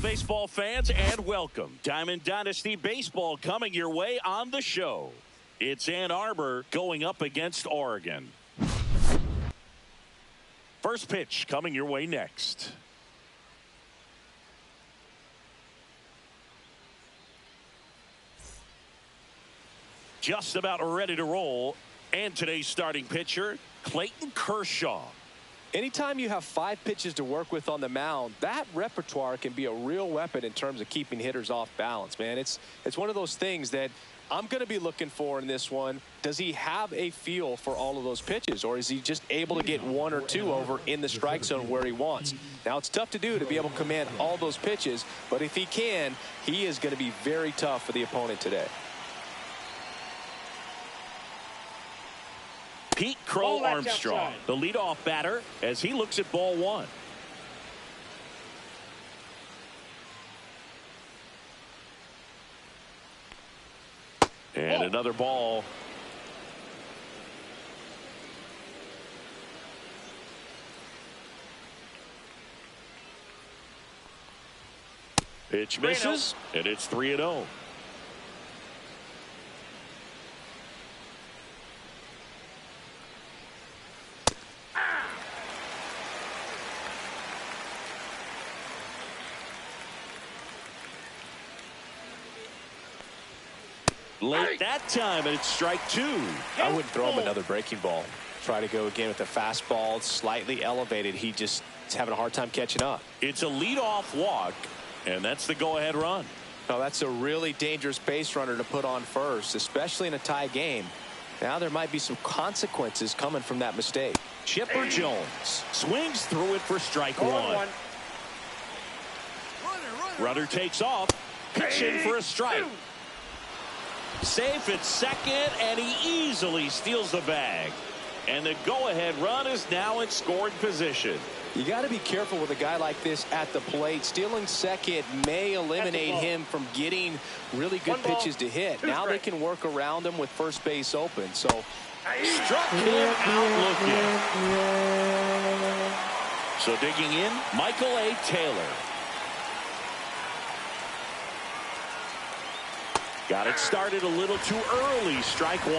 baseball fans, and welcome. Diamond Dynasty Baseball coming your way on the show. It's Ann Arbor going up against Oregon. First pitch coming your way next. Just about ready to roll. And today's starting pitcher, Clayton Kershaw. Anytime you have 5 pitches to work with on the mound, that repertoire can be a real weapon in terms of keeping hitters off balance, man. It's one of those things that I'm going to be looking for in this one. Does he have a feel for all of those pitches, or is he just able to get 1 or 2 over in the strike zone where he wants? Now, it's tough to do to be able to command all those pitches, but if he can, he is going to be very tough for the opponent today. Pete Crow Armstrong, the leadoff batter, as he looks at ball 1. And another ball. Pitch misses, and it's 3-0. Late that time, and it's strike 2. I wouldn't throw him another breaking ball. Try to go again with the fastball, slightly elevated. He just is having a hard time catching up. It's a leadoff walk, and that's the go-ahead run. Now, that's a really dangerous base runner to put on first, especially in a tie game. Now there might be some consequences coming from that mistake. Chipper Jones swings through it for strike 1. Runner takes off. Pitch in for a strike. Safe at second, and he easily steals the bag. And the go-ahead run is now in scoring position. You got to be careful with a guy like this at the plate. Stealing second may eliminate him from getting really good pitches to hit. Now they can work around him with first base open. So struck him out looking. So digging in, Michael A. Taylor. Got it started a little too early. Strike 1.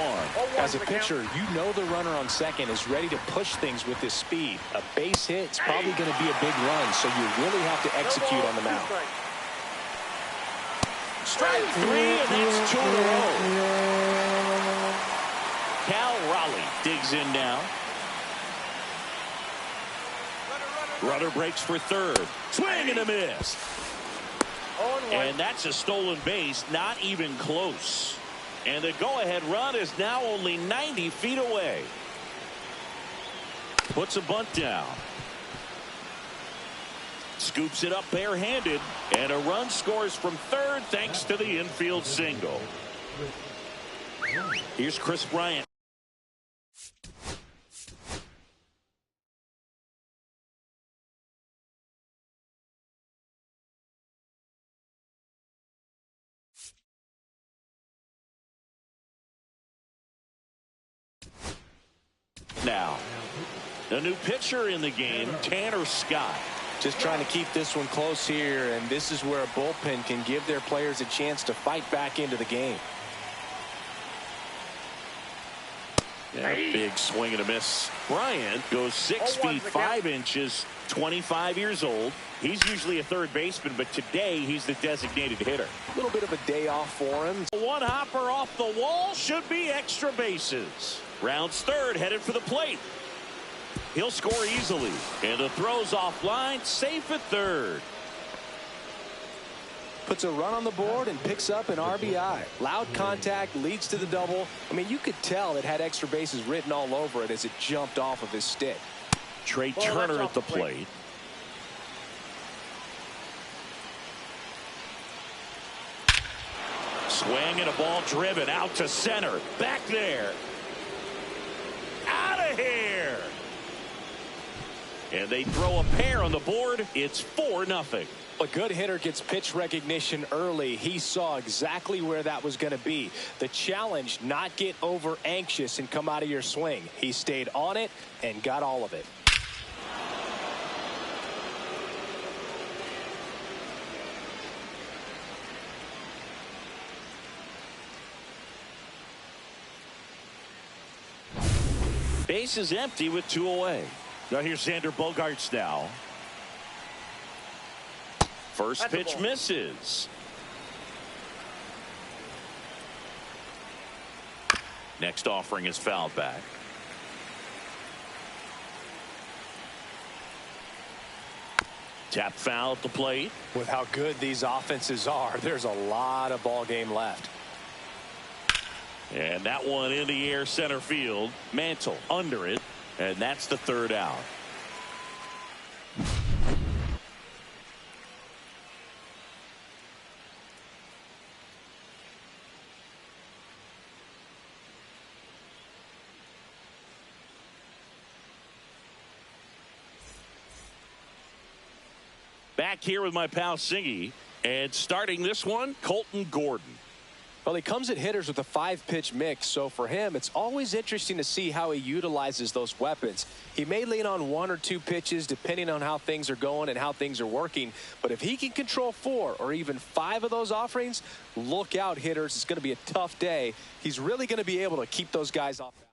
As a pitcher, you know the runner on second is ready to push things with his speed. A base hit's probably going to be a big run, so you really have to execute on the mound. Strike 3, and that's 2 in a row. Cal Raleigh digs in now. Runner breaks for third. Swing and a miss. And that's a stolen base, not even close. And the go-ahead run is now only 90 feet away. Puts a bunt down. Scoops it up barehanded, and a run scores from third thanks to the infield single. Here's Chris Bryant. Now, the new pitcher in the game, Tanner Scott. Just trying to keep this one close here, and this is where a bullpen can give their players a chance to fight back into the game. Yeah, big swing and a miss. Bryant goes 6 feet 5 inches, 25 years old. He's usually a third baseman, but today he's the designated hitter. A little bit of a day off for him. One hopper off the wall, should be extra bases. Rounds third, headed for the plate. He'll score easily. And the throw's offline, safe at third. Puts a run on the board and picks up an RBI. Loud contact leads to the double. I mean, you could tell it had extra bases written all over it as it jumped off of his stick. Trey Turner at the plate. Swing and a ball driven out to center. Back there. Out of here. And they throw a pair on the board. It's 4-0. A good hitter gets pitch recognition early. He saw exactly where that was going to be. The challenge, not get over anxious and come out of your swing. He stayed on it and got all of it. Base is empty with 2 away. Now here's Xander Bogaerts now. First pitch misses. Next offering is fouled back. Tap foul at the plate. With how good these offenses are, there's a lot of ball game left. And that one in the air center field. Mantle under it. And that's the 3rd out. Back here with my pal Singy, and starting this one, Colton Gordon. Well, he comes at hitters with a 5-pitch mix, so for him, it's always interesting to see how he utilizes those weapons. He may lean on 1 or 2 pitches depending on how things are going and how things are working, but if he can control 4 or even 5 of those offerings, look out, hitters. It's going to be a tough day. He's really going to be able to keep those guys off balance.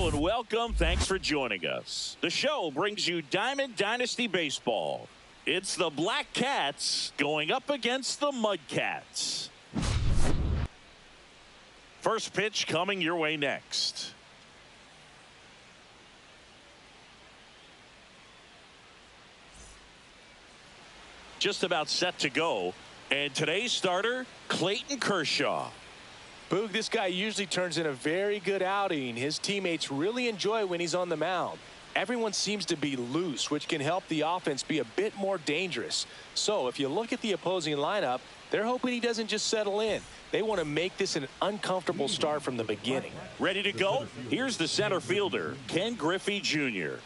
Hello and welcome. Thanks for joining us. The show brings you Diamond Dynasty Baseball. It's the Black Cats going up against the Mud Cats. First pitch coming your way next. Just about set to go. And today's starter, Clayton Kershaw. Boog, this guy usually turns in a very good outing. His teammates really enjoy when he's on the mound. Everyone seems to be loose, which can help the offense be a bit more dangerous. So if you look at the opposing lineup, they're hoping he doesn't just settle in. They want to make this an uncomfortable start from the beginning. Ready to go? Here's the center fielder, Ken Griffey Jr.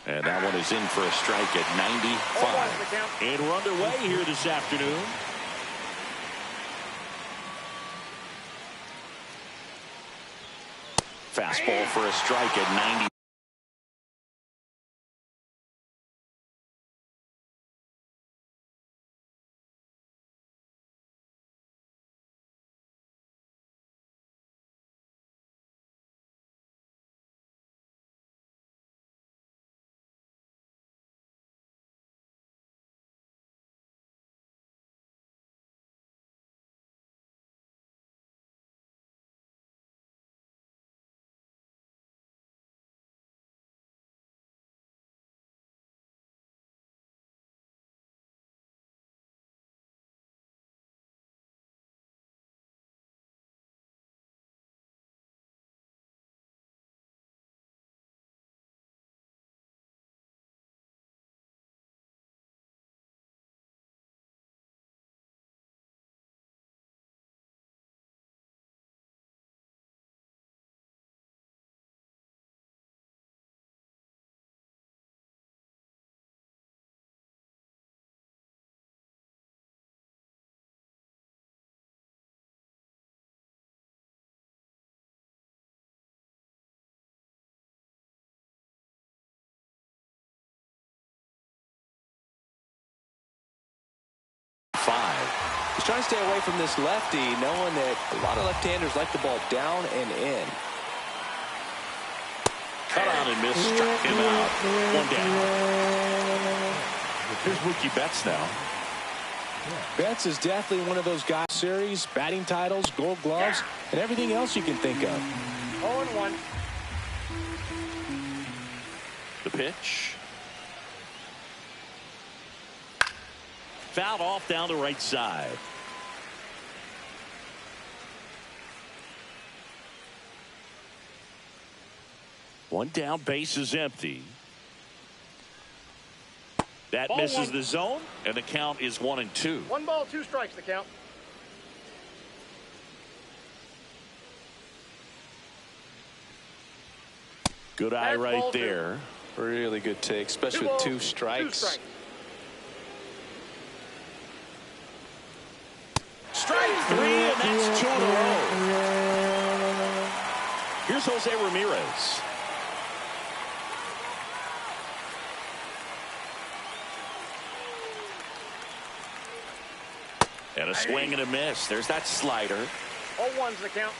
And that one is in for a strike at 95. And we're underway here this afternoon. Fastball for a strike at 90. He's trying to stay away from this lefty, knowing that a lot of left-handers like the ball down and in. Cut on and miss, struck him out. One down. Here's Mookie Betts now. Betts is definitely one of those guys. Series, batting titles, gold gloves, and everything else you can think of. 0-1. The pitch. Fouled off down the right side. One down, base is empty. That Ball misses one. the zone, and the count is 1-2. 1 ball, 2 strikes, the count. Good eye That's right ball there. Really good take, especially with 2 strikes. Strike 3, and that's 2 in a row. Here's Jose Ramirez. And a swing and a miss. There's that slider. 0-1's the count.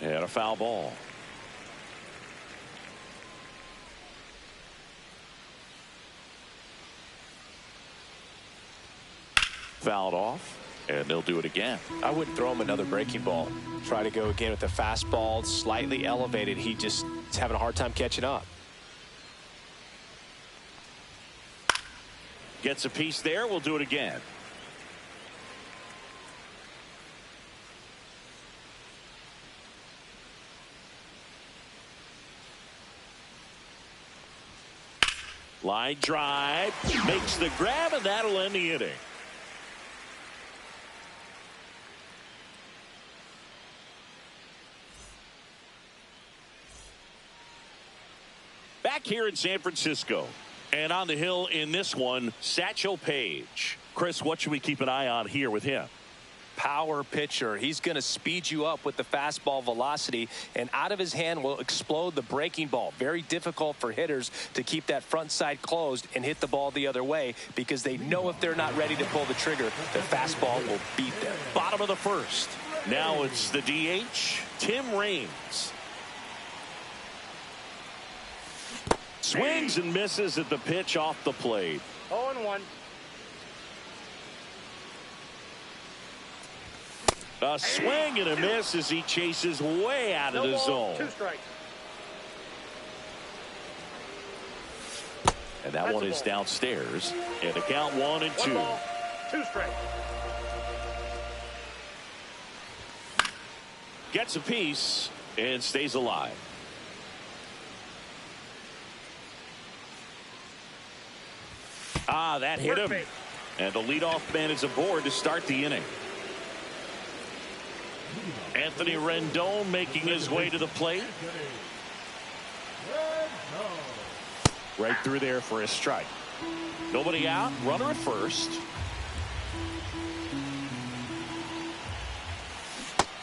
And a foul ball. Fouled off, and they'll do it again. I wouldn't throw him another breaking ball. Try to go again with the fastball, slightly elevated. He just is having a hard time catching up. Gets a piece there. We'll do it again. Line drive, makes the grab, and that'll end the inning. Back here in San Francisco. And on the hill in this one, Satchel Paige. Chris, what should we keep an eye on here with him? power pitcher. He's going to speed you up with the fastball velocity, and out of his hand will explode the breaking ball. Very difficult for hitters to keep that front side closed and hit the ball the other way, because they know if they're not ready to pull the trigger, the fastball will beat them. Bottom of the first. Now it's the DH, Tim Raines. Swings and misses at the pitch off the plate. 0-1. A swing and a miss as he chases way out of the zone. 2 strikes. And that one is downstairs. And the count 1-2. 2 strikes. Gets a piece and stays alive. That hit him. And the leadoff man is aboard to start the inning. Anthony Rendon making his way to the plate. Right through there for a strike. Nobody out. Runner at first.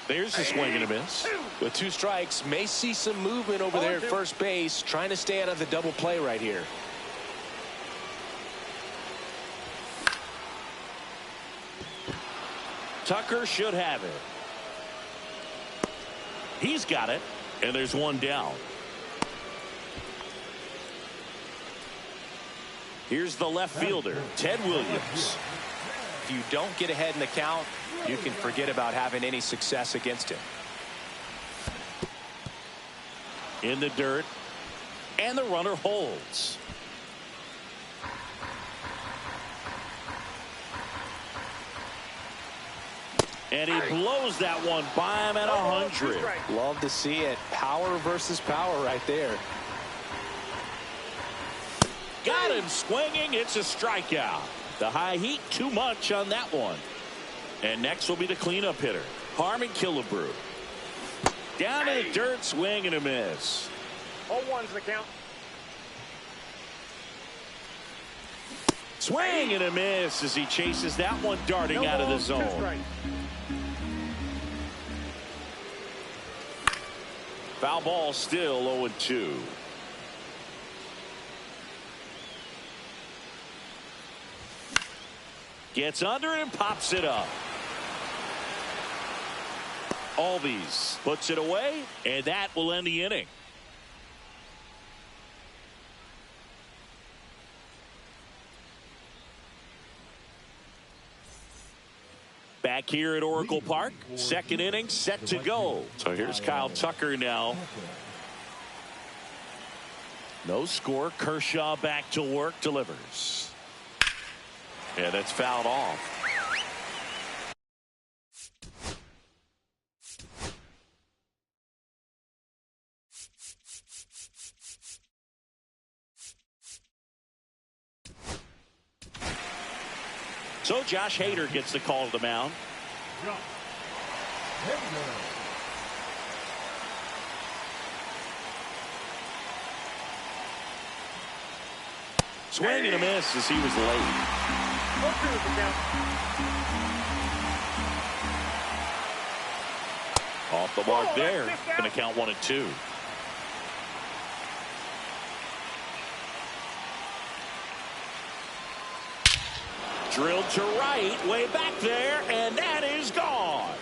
There's a swing and a miss. With 2 strikes, may see some movement over there at first base, trying to stay out of the double play right here. Tucker should have it. He's got it, and there's one down. Here's the left fielder, Ted Williams. If you don't get ahead in the count, you can forget about having any success against him. In the dirt, and the runner holds. And he blows that one by him at 100. Love to see it. Power versus power right there. Got him swinging. It's a strikeout. The high heat, too much on that one. And next will be the cleanup hitter, Harmon Killebrew. Down in the dirt, swing and a miss. 0-1's the count. Swing and a miss as he chases that one darting out of the zone. Foul ball, still 0-2. Gets under and pops it up. Albies puts it away, and that will end the inning. Back here at Oracle Park, second inning set to go. So here's Kyle Tucker now. No score. Kershaw back to work, delivers. And that's fouled off. So Josh Hader gets the call to the mound. Swing and a miss as he was late. Off the mark there. Going to count 1-2. Drilled to right, way back there, and that is gone.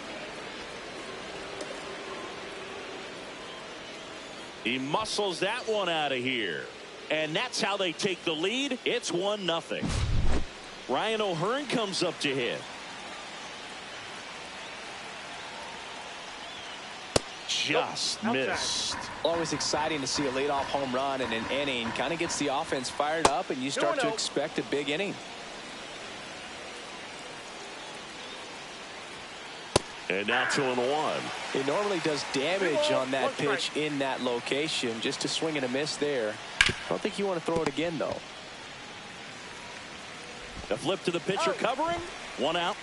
He muscles that one out of here. And that's how they take the lead. It's 1-0. Ryan O'Hearn comes up to hit. Just missed. Always exciting to see a leadoff home run in an inning. Kind of gets the offense fired up, and you start to expect a big inning. And now 2-1. It normally does damage on that pitch in that location. Just to swing and a miss there. I don't think you want to throw it again, though. The flip to the pitcher covering. 1 out.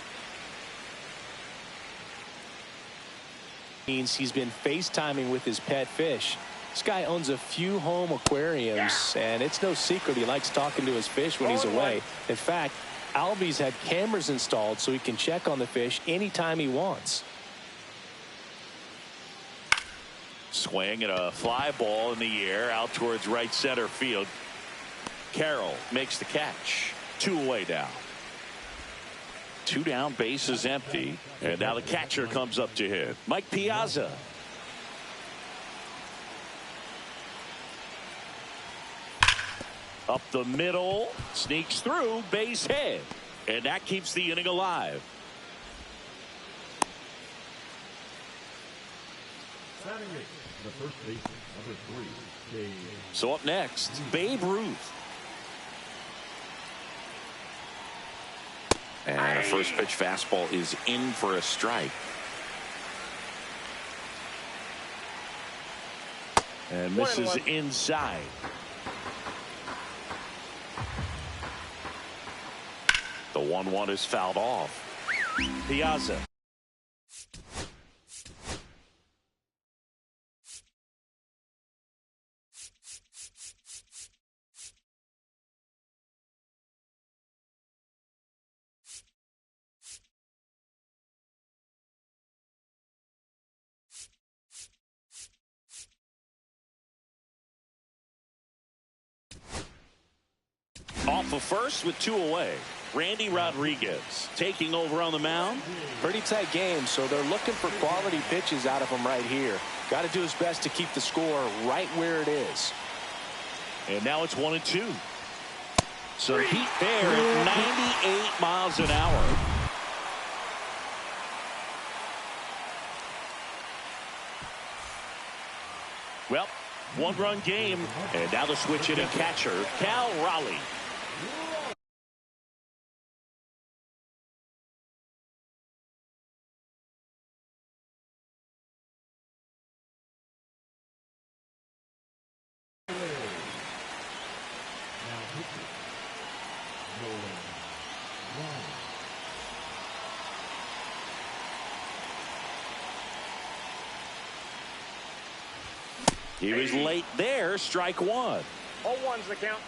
Means he's been FaceTiming with his pet fish. This guy owns a few home aquariums, and it's no secret he likes talking to his fish when he's away. In fact, Alvy's had cameras installed so he can check on the fish anytime he wants. Swing and a fly ball in the air out towards right center field. Carroll makes the catch. 2 away now. 2 down, base is empty. And now the catcher comes up to hit. Mike Piazza. Up the middle, sneaks through, base hit. And that keeps the inning alive. The first base, number 3, Dave. So up next, Babe Ruth. And a first pitch fastball is in for a strike. And misses inside. The 1-1 is fouled off. Piazza. Off of first with 2 away. Randy Rodriguez taking over on the mound. Pretty tight game, so they're looking for quality pitches out of him right here. Got to do his best to keep the score right where it is. And now it's 1-2. So Heat there at 98 miles an hour. Well, 1-run game. And now the switch hitting catcher, Cal Raleigh. He was late there, strike 1. 0-1's the count.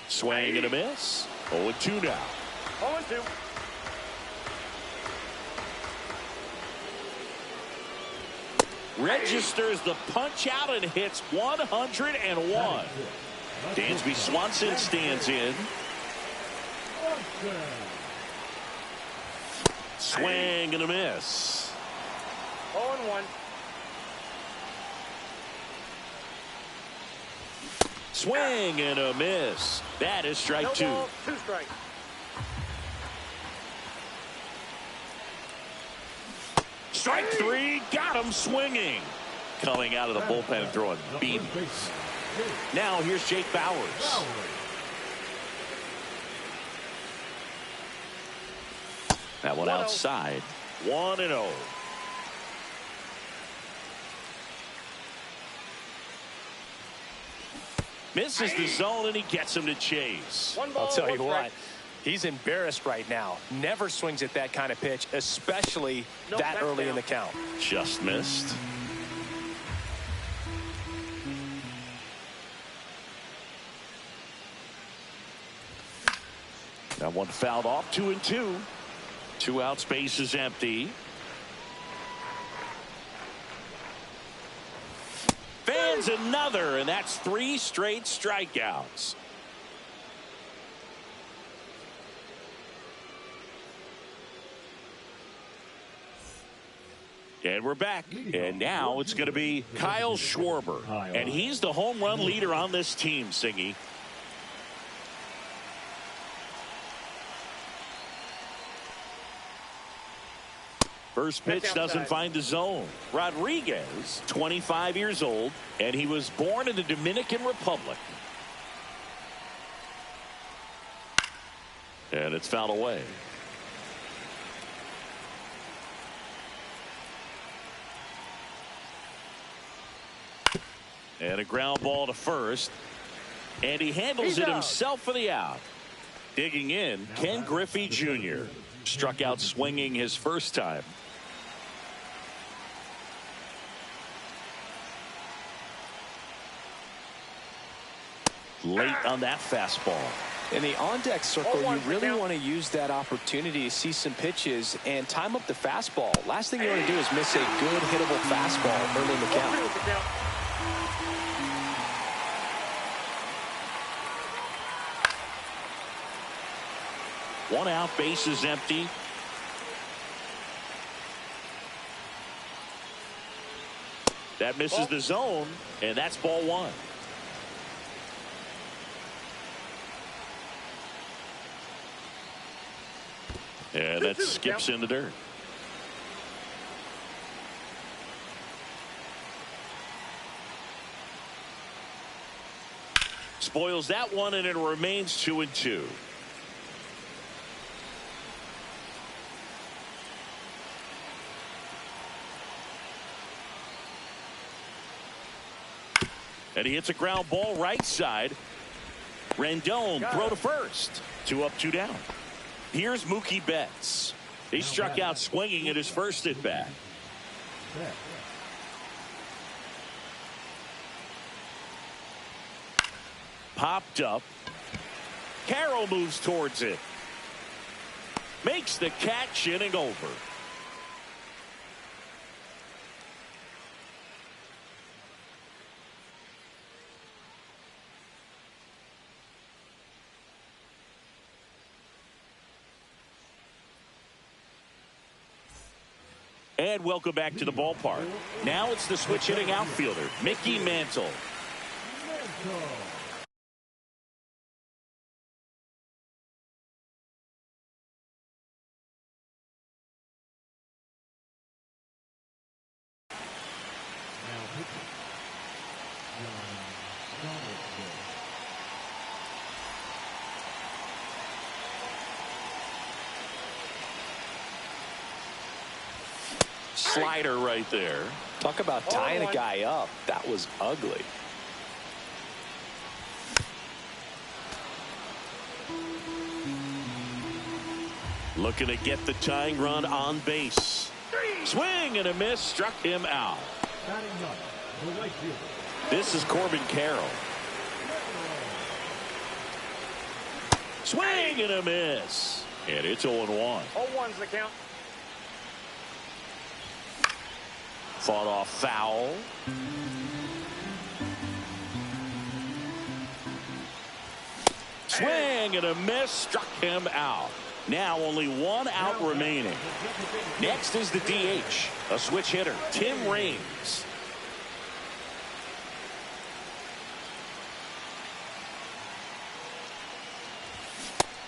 Swing and a miss. 0-2 now. 0-2. Registers the punch out and hits 101. Dansby Swanson stands in. Swing and a miss. 0-1. Swing and a miss. That is strike No 2. ball, 2 strikes. Strike 3. Got him swinging. Coming out of the bullpen and throwing beat. Now here's Jake Bowers. That one outside. 1-0. Misses the zone and he gets him to chase. I'll tell you what, he's embarrassed right now. Never swings at that kind of pitch, especially that early in the count. Just missed. That one fouled off. 2-2. 2 outs, base is empty. Fans another, and that's 3 straight strikeouts. And we're back. And now it's going to be Kyle Schwarber. And he's the home run leader on this team, Singy. First pitch doesn't find the zone. Rodriguez, 25 years old, and he was born in the Dominican Republic. And it's fouled away. And a ground ball to first. And he handles it himself for the out. Digging in, Ken Griffey Jr. struck out swinging his first time. late on that fastball. In the on-deck circle, you really want to use that opportunity to see some pitches and time up the fastball. Last thing you want to do is miss a good hittable fastball early in the count. One out, base is empty. That misses the zone, and that's ball one. And that skips in the dirt. Spoils that one, and it remains 2-2. And he hits a ground ball right side. Rendon throw to first. 2 up, 2 down. Here's Mookie Betts. He struck out swinging at his first at bat. Popped up. Carroll moves towards it. Makes the catch, inning over. And welcome back to the ballpark. Now it's the switch hitting outfielder, Mickey Mantle. Slider right there. Talk about tying a guy up. That was ugly. Looking to get the tying run on base. Swing and a miss, struck him out. This is Corbin Carroll. Swing and a miss. And it's 0-1. 0-1's the count. Fought off foul. Swing and a miss, struck him out. Now only 1 out remaining. Next is the DH, a switch hitter, Tim Raines.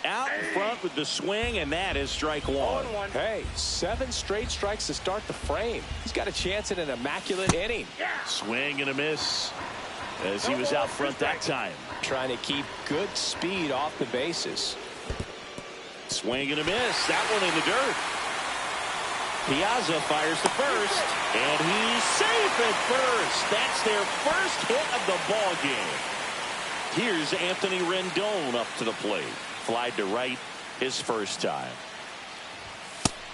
Out in front with the swing, and that is strike 1. Hey, 7 straight strikes to start the frame. He's got a chance at an immaculate inning. Swing and a miss as he was out front that time. Trying to keep good speed off the bases. Swing and a miss. That one in the dirt. Piazza fires to first, and he's safe at first. That's their first hit of the ball game. Here's Anthony Rendon up to the plate. Flied to right his first time.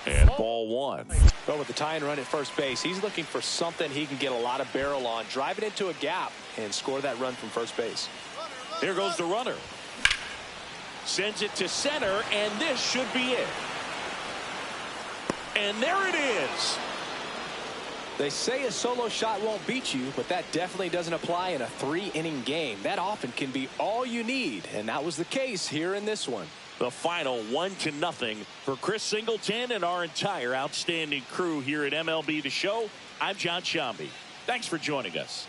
And ball 1. But with the tying run at first base, he's looking for something he can get a lot of barrel on, drive it into a gap, and score that run from first base. Here goes the runner. Sends it to center, and this should be it. And there it is. They say a solo shot won't beat you, but that definitely doesn't apply in a 3-inning game. That often can be all you need, and that was the case here in this one. The final 1-0 for Chris Singleton and our entire outstanding crew here at MLB The Show. I'm John Shambi. Thanks for joining us.